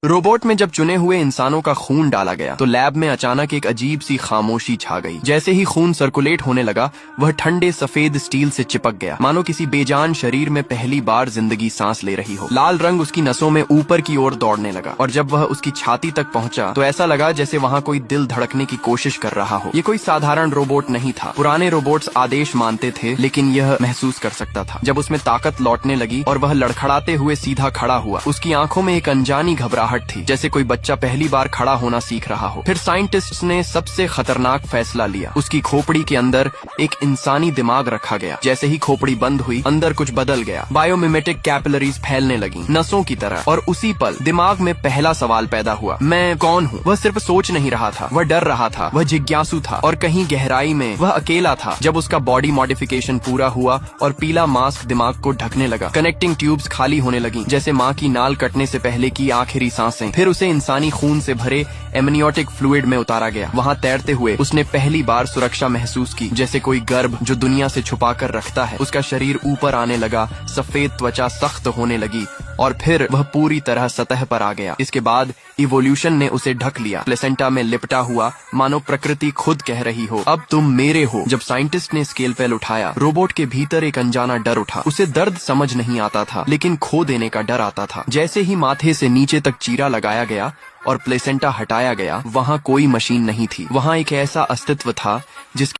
Robot में जब चुने हुए इंसानों का खून डाला गया तो लैब में अचानक एक अजीब सी खामोशी छा गई। जैसे ही खून सर्कुलेट होने लगा वह ठंडे सफेद स्टील से चिपक गया, मानो किसी बेजान शरीर में पहली बार जिंदगी सांस ले रही हो। लाल रंग उसकी नसों में ऊपर की ओर दौड़ने लगा और जब वह उसकी छाती तक पहुंचा तो ऐसा लगा जैसे वहां कोई दिल धड़कने की कोशिश कर रहा हो। ये कोई साधारण रोबोट नहीं था। पुराने रोबोट्स आदेश मानते थे, लेकिन यह महसूस कर सकता था। जब उसमें ताकत लौटने लगी और वह लड़खड़ाते हुए सीधा खड़ा हुआ, उसकी आंखों में एक अनजानी घबराहट थी, जैसे कोई बच्चा पहली बार खड़ा होना सीख रहा हो। फिर साइंटिस्ट्स ने सबसे खतरनाक फैसला लिया। उसकी खोपड़ी के अंदर एक इंसानी दिमाग रखा गया। जैसे ही खोपड़ी बंद हुई, अंदर कुछ बदल गया। बायोमिमेटिक कैपिलरीज फैलने लगी, नसों की तरह। और उसी पल दिमाग में पहला सवाल पैदा हुआ, मैं कौन हूँ? वह सिर्फ सोच नहीं रहा था, वह डर रहा था, वह जिज्ञासु था और कहीं गहराई में वह अकेला था। जब उसका बॉडी मॉडिफिकेशन पूरा हुआ और पीला मास्क दिमाग को ढकने लगा, कनेक्टिंग ट्यूब्स खाली होने लगी, जैसे माँ की नाल कटने से पहले की आखिरी सांसें। फिर उसे इंसानी खून से भरे एमनियोटिक फ्लूइड में उतारा गया। वहां तैरते हुए उसने पहली बार सुरक्षा महसूस की, जैसे कोई गर्भ जो दुनिया से छुपा कर रखता है। उसका शरीर ऊपर आने लगा, सफेद त्वचा सख्त होने लगी और फिर वह पूरी तरह सतह पर आ गया। इसके बाद इवोल्यूशन ने उसे ढक लिया, प्लेसेंटा में लिपटा हुआ, मानो प्रकृति खुद कह रही हो, अब तुम मेरे हो। जब साइंटिस्ट ने स्केलपेल उठाया, रोबोट के भीतर एक अनजाना डर उठा। उसे दर्द समझ नहीं आता था, लेकिन खो देने का डर आता था। जैसे ही माथे से नीचे तक चीरा लगाया गया और प्लेसेंटा हटाया गया, वहां कोई मशीन नहीं थी। वहां एक ऐसा अस्तित्व था जिसके